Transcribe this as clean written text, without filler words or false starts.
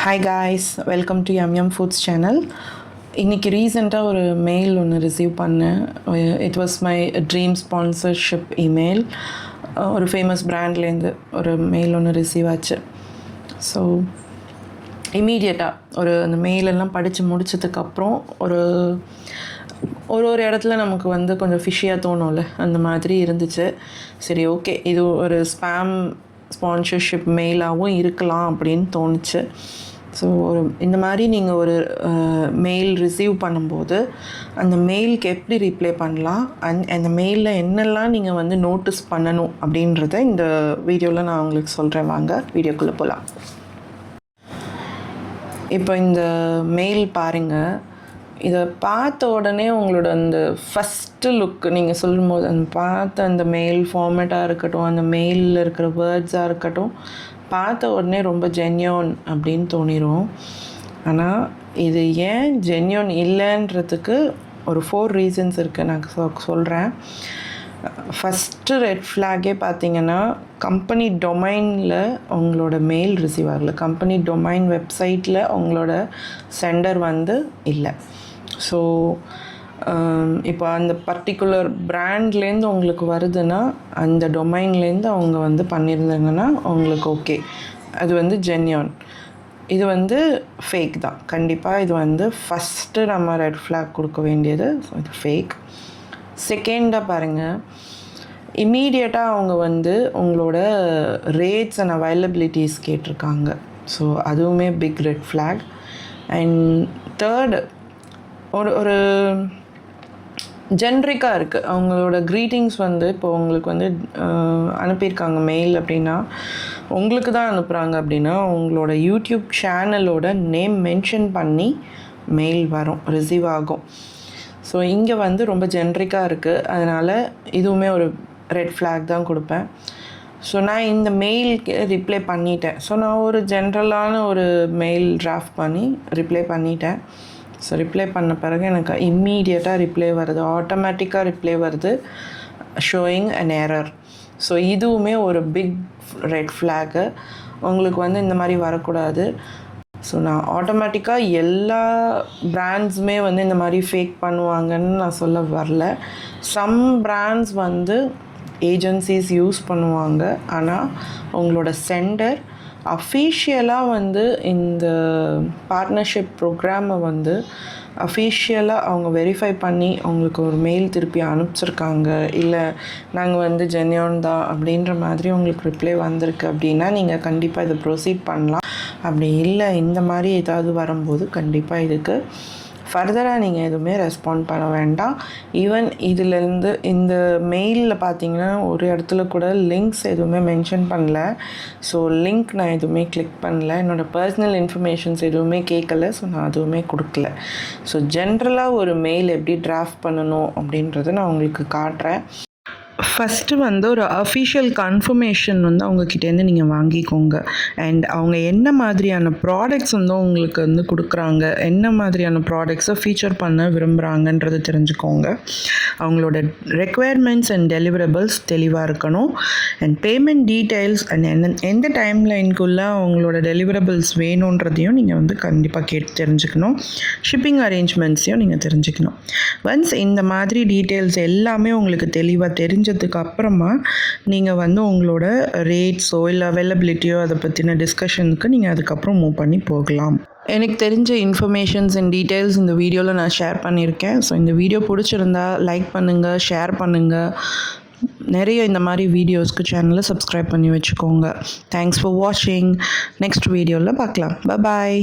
Hi guys, welcome to Yum Yum Foods channel. இன்னைக்கு ரீசெண்டாக ஒரு மெயில் ஒன்று ரிசீவ் பண்ணேன். It was my dream sponsorship email. ஒரு ஃபேமஸ் பிராண்ட்லேருந்து ஒரு மெயில் ஒன்று ரிசீவ் ஆச்சு. ஸோ இமீடியட்டாக அந்த மெயிலெல்லாம் படித்து முடித்ததுக்கப்புறம் ஒரு இடத்துல நமக்கு கொஞ்சம் ஃபிஷியாக தோணும்ல, அந்த மாதிரி இருந்துச்சு. சரி, ஓகே, இது ஒரு ஸ்பான்சர்ஷிப் மெயிலாகவும் இருக்கலாம் அப்படின்னு தோணுச்சு. ஸோ இந்த மாதிரி நீங்கள் ஒரு மெயில் ரிசீவ் பண்ணும்போது அந்த மெயிலுக்கு எப்படி ரிப்ளை பண்ணலாம், அந்த மெயிலில் என்னெல்லாம் நீங்கள் நோட்டீஸ் பண்ணணும் அப்படின்றத இந்த வீடியோவில் நான் உங்களுக்கு சொல்கிறேன். வாங்க வீடியோக்குள்ளே போகலாம். இப்போ இந்த மெயில் பாருங்கள். இதை பார்த்த உடனே உங்களோட அந்த ஃபஸ்ட்டு லுக் நீங்கள் சொல்லும்போது அந்த மெயில் ஃபார்மேட்டாக இருக்கட்டும், அந்த மெயிலில் இருக்கிற வேர்ட்ஸாக இருக்கட்டும், பார்த்த உடனே ரொம்ப ஜென்யூன் அப்படின்னு தோணிடும். ஆனால் இது ஏன் ஜென்யூன் இல்லைன்றதுக்கு ஒரு 4 ரீசன்ஸ் இருக்குது. நான் சொல்கிறேன். ஃபஸ்ட்டு ரெட் ஃப்ளாகே பார்த்தீங்கன்னா, கம்பெனி டொமைனில் உங்களோட மெயில் ரிசீவ் ஆகலை. கம்பெனி டொமைன் வெப்சைட்டில் உங்களோட சென்டர் இல்லை. ஸோ இப்போ அந்த பர்டிகுலர் பிராண்ட்லேருந்து உங்களுக்கு வருதுன்னா, அந்த டொமைன்லேருந்து அவங்க பண்ணியிருந்தாங்கன்னா உங்களுக்கு ஓகே, அது ஜென்யூன். இது ஃபேக் தான். கண்டிப்பாக இது ஃபஸ்ட்டு நம்ம ரெட் ஃப்ளாக் கொடுக்க வேண்டியது. ஸோ இது ஃபேக். செகண்டாக பாருங்கள், இம்மீடியட்டாக அவங்க உங்களோட ரேட்ஸ் அண்ட் அவைலபிலிட்டிஸ் கேட்டிருக்காங்க. ஸோ அதுவுமே big red flag. And third, ஒரு ஜென்ரிக்காக இருக்குது அவங்களோட க்ரீட்டிங்ஸ். இப்போ உங்களுக்கு அனுப்பியிருக்காங்க மெயில் அப்படின்னா, உங்களுக்கு தான் அனுப்புகிறாங்க அப்படின்னா, உங்களோட யூடியூப் சேனலோட நேம் மென்ஷன் பண்ணி மெயில் வரும், ரிசீவ் ஆகும். ஸோ இங்கே ரொம்ப ஜென்ரிக்காக இருக்குது. அதனால் இதுவுமே ஒரு ரெட் ஃப்ளாக் தான் கொடுப்பேன். ஸோ நான் இந்த மெயிலுக்கு ரிப்ளை பண்ணிட்டேன். ஸோ நான் ஒரு ஜென்ரலான ஒரு மெயில் டிராஃப்ட் பண்ணி ரிப்ளை பண்ணிட்டேன். ஸோ ரிப்ளை பண்ண பிறகு எனக்கு இம்மீடியட்டாக ரிப்ளை வருது, ஆட்டோமேட்டிக்காக ரிப்ளை வருது, ஷோயிங் அன் எரர். ஸோ இதுவுமே ஒரு பிக் ரெட் ஃப்ளாகு. உங்களுக்கு இந்த மாதிரி வரக்கூடாது. ஸோ நான் ஆட்டோமேட்டிக்காக எல்லா பிராண்ட்ஸுமே இந்த மாதிரி ஃபேக் பண்ணுவாங்கன்னு நான் சொல்ல வரல. சம் பிராண்ட்ஸ் ஏஜென்சிஸ் யூஸ் பண்ணுவாங்க. ஆனால் உங்களோட சென்டர் அஃபீஷியலாக இந்த பார்ட்னர்ஷிப் ப்ரோக்ராமை அஃபீஷியலாக அவங்க வெரிஃபை பண்ணி அவங்களுக்கு ஒரு மெயில் திருப்பி அனுப்பிச்சிருக்காங்க, இல்லை நாங்கள் ஜென்யூன் தான் அப்படின்ற மாதிரி உங்களுக்கு ரிப்ளை வந்திருக்கு அப்படின்னா நீங்கள் கண்டிப்பாக இதை ப்ரொசீட் பண்ணலாம். அப்படி இல்லை, இந்த மாதிரி ஏதாவது வரும்போது கண்டிப்பாக இதுக்கு ஃபர்தராக நீங்கள் எதுவுமே ரெஸ்பாண்ட் பண்ண வேண்டாம். ஈவன் இதிலேருந்து இந்த மெயிலில் பார்த்தீங்கன்னா ஒரு இடத்துல கூட லிங்க்ஸ் எதுவுமே மென்ஷன் பண்ணல. ஸோ லிங்க் நான் எதுவுமே கிளிக் பண்ணல. என்னோடய பர்சனல் இன்ஃபர்மேஷன்ஸ் எதுவுமே கேட்கல. ஸோ நான் அதுவுமே கொடுக்கல. ஸோ ஜென்ரலாக ஒரு மெயில் எப்படி டிராஃப்ட் பண்ணணும் அப்படின்றத நான் உங்களுக்கு காட்டுறேன். ஃபஸ்ட்டு ஒரு அஃபிஷியல் கன்ஃபர்மேஷன் அவங்கக்கிட்டேருந்து நீங்கள் வாங்கிக்கோங்க. அண்ட் அவங்க என்ன மாதிரியான ப்ராடக்ட்ஸ் உங்களுக்கு கொடுக்குறாங்க, என்ன மாதிரியான ப்ராடக்ட்ஸை ஃபீச்சர் பண்ண விரும்புகிறாங்கன்றது தெரிஞ்சுக்கோங்க. அவங்களோட ரெக்குயர்மெண்ட்ஸ் அண்ட் டெலிவரபிள்ஸ் தெளிவாக இருக்கணும். அண்ட் பேமெண்ட் டீட்டெயில்ஸ் அண்ட் எந்த டைம் லைனுக்குள்ளே அவங்களோட டெலிவரபிள்ஸ் வேணுன்றதையும் நீங்கள் கண்டிப்பாக கேட்டு தெரிஞ்சுக்கணும். ஷிப்பிங் அரேஞ்ச்மெண்ட்ஸையும் நீங்கள் தெரிஞ்சுக்கணும். ஒன்ஸ் இந்த மாதிரி டீட்டெயில்ஸ் எல்லாமே உங்களுக்கு தெளிவாக தெரிஞ்சதுக்கு அப்புறமா நீங்கள் உங்களோட ரேட்ஸோ இல்லை அவைலபிலிட்டியோ அதை பற்றின டிஸ்கஷனுக்கு நீங்கள் அதுக்கப்புறம் மூவ் பண்ணி போகலாம். எனக்கு தெரிஞ்ச இன்ஃபர்மேஷன்ஸ் அண்ட் டீட்டெயில்ஸ் இந்த வீடியோவில் நான் ஷேர் பண்ணியிருக்கேன். ஸோ இந்த வீடியோ பிடிச்சிருந்தா லைக் பண்ணுங்கள், ஷேர் பண்ணுங்கள். நிறைய இந்த மாதிரி வீடியோஸ்க்கு சேனலை சப்ஸ்கிரைப் பண்ணி வச்சுக்கோங்க. தேங்க்ஸ் ஃபார் வாட்சிங். நெக்ஸ்ட் வீடியோவில் பார்க்கலாம். பாய்.